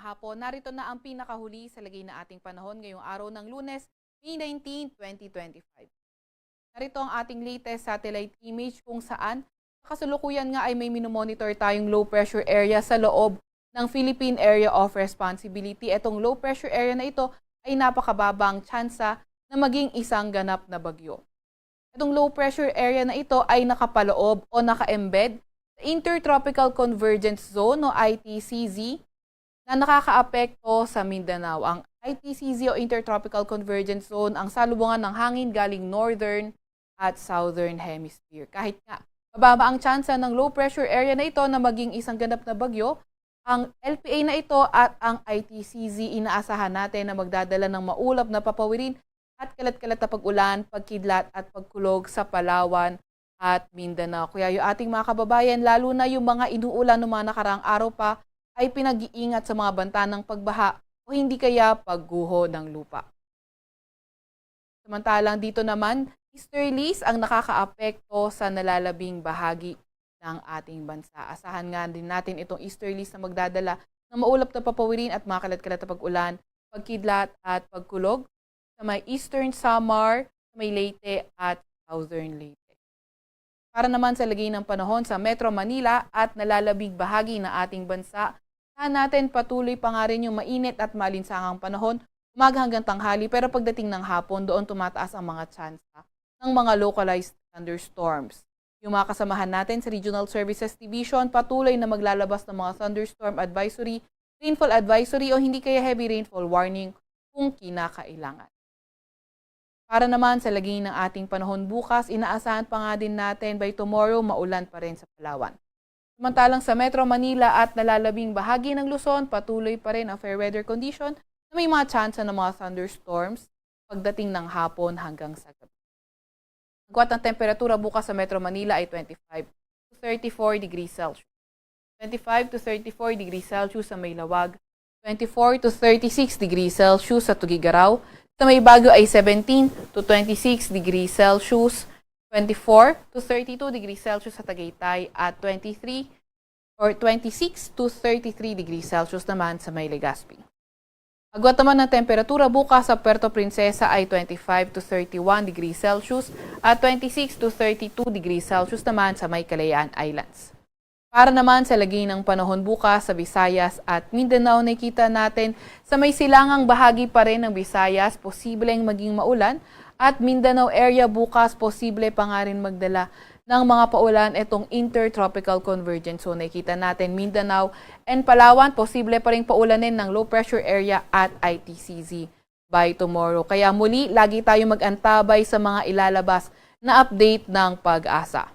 hapon. Narito na ang pinakahuli sa lagay na ating panahon ngayong araw ng Lunes, May 19, 2025. Narito ang ating latest satellite image kung saan kasalukuyan nga ay may minomonitor tayong low pressure area sa loob ng Philippine Area of Responsibility. Itong low pressure area na ito ay napakababang tsansa na maging isang ganap na bagyo. Itong low pressure area na ito ay nakapaloob o naka-embed sa Intertropical Convergence Zone o ITCZ na nakakaapekto sa Mindanao. Ang ITCZ o Intertropical Convergence Zone ang salubungan ng hangin galing northern at southern hemisphere. Kahit nga mababa ang tsansa ng low pressure area na ito na maging isang ganap na bagyo, ang LPA na ito at ang ITCZ inaasahan natin na magdadala ng maulap na papawirin at kalat-kalat na pag-ulan, pagkidlat at pagkulog sa Palawan at Mindanao. Kaya yung ating mga kababayan, lalo na yung mga inuulan ng mga nakaraang araw pa, ay pinag-iingat sa mga banta ng pagbaha o hindi kaya pagguho ng lupa. Samantalang dito naman, easterlies ang nakakaapekto sa nalalabing bahagi ng ating bansa. Asahan nga din natin itong easterlies na magdadala ng maulap na papawirin at makalat-kalat na pag-ulan, pagkidlat at pagkulog sa may Eastern Samar, sa may Leyte at Southern Leyte. Para naman sa lagay ng panahon sa Metro Manila at nalalabing bahagi ng ating bansa, saan natin patuloy pa nga rin yung mainit at malinsangang panahon, umaga hanggang tanghali, pero pagdating ng hapon, doon tumataas ang mga tsansa ng mga localized thunderstorms. Yung mga kasamahan natin sa Regional Services Division, patuloy na maglalabas ng mga thunderstorm advisory, rainfall advisory o hindi kaya heavy rainfall warning kung kinakailangan. Para naman sa lagay ng ating panahon bukas, inaasahan pa nga din natin by tomorrow maulan pa rin sa Palawan. Samantalang sa Metro Manila at nalalabing bahagi ng Luzon, patuloy pa rin ang fair weather condition na may mga chance ng mga thunderstorms pagdating ng hapon hanggang sa gabi. Agwat ng temperatura bukas sa Metro Manila ay 25 to 34 degrees Celsius. 25 to 34 degrees Celsius sa Maylawag, 24 to 36 degrees Celsius sa Tugigaraw, sa may Baguio ay 17 to 26 degrees Celsius, 24 to 32 degrees Celsius sa Tagaytay at 26 to 33 degrees Celsius naman sa may Legazpi. Agwat naman ng temperatura bukas sa Puerto Princesa ay 25 to 31 degrees Celsius at 26 to 32 degrees Celsius naman sa may Kalayaan Islands. Para naman sa lagay ng panahon bukas sa Visayas at Mindanao, nakita natin sa may silangang bahagi pa rin ng Visayas, posibleng maging maulan at Mindanao area bukas, posible pa nga rin magdala ng mga paulan itong Intertropical Convergence Zone. Nakita natin Mindanao and Palawan, posible pa rin paulanin ng low pressure area at ITCZ by tomorrow. Kaya muli, lagi tayo mag-antabay sa mga ilalabas na update ng Pag-asa.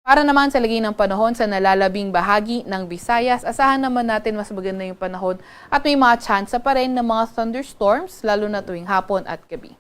Para naman sa lagay ng panahon sa nalalabing bahagi ng Visayas, asahan naman natin mas maganda yung panahon at may mga tsansa pa rin ng mga thunderstorms lalo na tuwing hapon at gabi.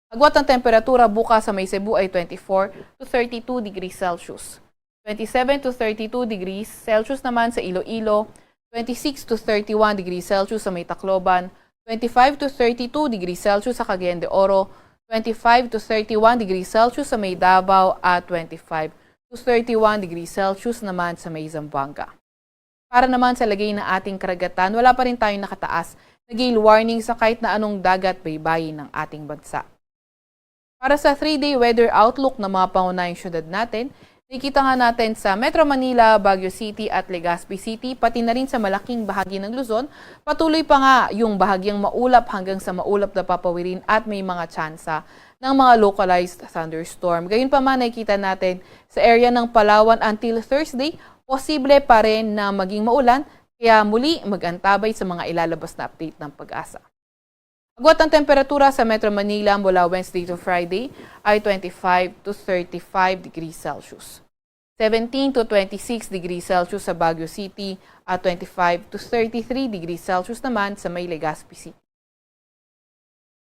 Agwat ng temperatura bukas sa may Cebu ay 24 to 32 degrees Celsius. 27 to 32 degrees Celsius naman sa Iloilo, 26 to 31 degrees Celsius sa may Tacloban, 25 to 32 degrees Celsius sa Cagayan de Oro, 25 to 31 degrees Celsius sa may Davao at 25 to 31 degrees Celsius naman sa may Zamboanga. Para naman sa lagay ng ating karagatan, wala pa rin tayong nakataas na gale warning sa kahit na anong dagat baybayin ng ating bansa. Para sa 3-day weather outlook ng mga pangunahing syudad natin, nakikita nga natin sa Metro Manila, Baguio City at Legazpi City, pati na rin sa malaking bahagi ng Luzon, patuloy pa nga yung bahagyang maulap hanggang sa maulap na papawirin at may mga tsansa ng mga localized thunderstorm. Gayunpaman, nakikita natin sa area ng Palawan until Thursday, posible pa rin na maging maulan, kaya muli mag-antabay sa mga ilalabas na update ng Pag-asa. Agwat ang temperatura sa Metro Manila mula Wednesday to Friday ay 25 to 35 degrees Celsius. 17 to 26 degrees Celsius sa Baguio City at 25 to 33 degrees Celsius naman sa may Legazpi City.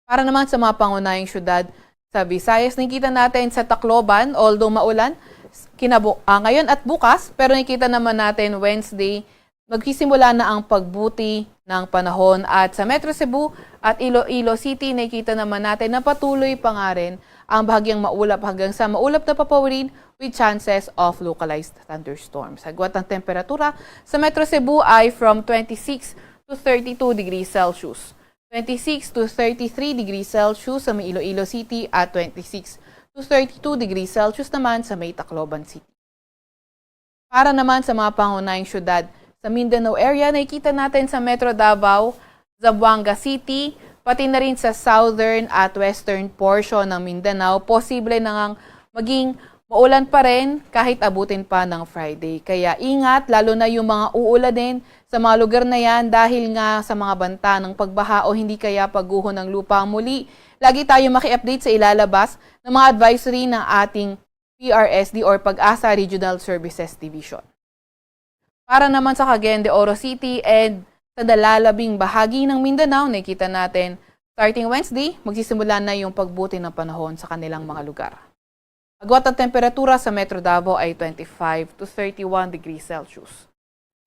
Para naman sa mga pangunahing syudad sa Visayas, nakikita natin sa Tacloban, although maulan ngayon at bukas, pero nakikita naman natin Wednesday, magsisimula na ang pagbuti ng panahon at sa Metro Cebu at Iloilo City, nakikita naman natin na patuloy pa nga rin ang bahagyang maulap hanggang sa maulap na papawirin with chances of localized thunderstorms. Agwat ang temperatura sa Metro Cebu ay from 26 to 32 degrees Celsius. 26 to 33 degrees Celsius sa may Iloilo City at 26 to 32 degrees Celsius naman sa may Tacloban City. Para naman sa mga pangunahing syudad sa Mindanao area, nakikita natin sa Metro Davao, Zamboanga City, pati na rin sa southern at western portion ng Mindanao, posible na ngang maging maulan pa rin kahit abutin pa ng Friday. Kaya ingat, lalo na yung mga uulan din sa mga lugar na yan dahil nga sa mga banta ng pagbaha o hindi kaya pagguho ng lupa. Muli, lagi tayo maki-update sa ilalabas ng mga advisory ng ating PRSD or Pag-asa Regional Services Division. Para naman sa Cagayan de Oro City and sa nalalabing bahagi ng Mindanao, nakikita natin starting Wednesday, magsisimula na yung pagbuti ng panahon sa kanilang mga lugar. Agwat ang temperatura sa Metro Davao ay 25 to 31 degrees Celsius.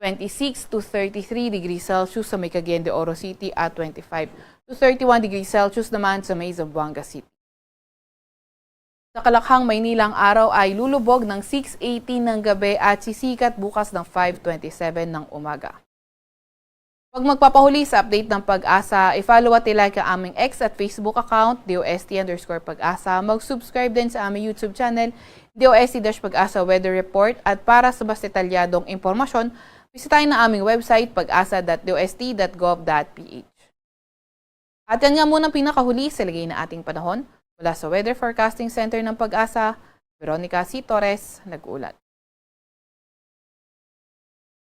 26 to 33 degrees Celsius sa may Cagayan de Oro City at 25 to 31 degrees Celsius naman sa may Zamboanga City. Sa Kalakhang, Maynila, ang araw ay lulubog ng 6:18 ng gabi at sisikat bukas ng 5:27 ng umaga. Pag magpapahuli sa update ng Pag-asa, i-follow at i-like ang aming X at Facebook account, DOST_Pag-asa. Mag-subscribe din sa aming YouTube channel, DOST-Pag-asa Weather Report. At para sa mas detalyadong impormasyon, bisitahin na aming website, pag-asa.dost.gov.ph. At yan nga muna pinakahuli sa lagay na ating panahon. Mula sa Weather Forecasting Center ng Pag-asa, Veronica C. Torres, nag-uulat.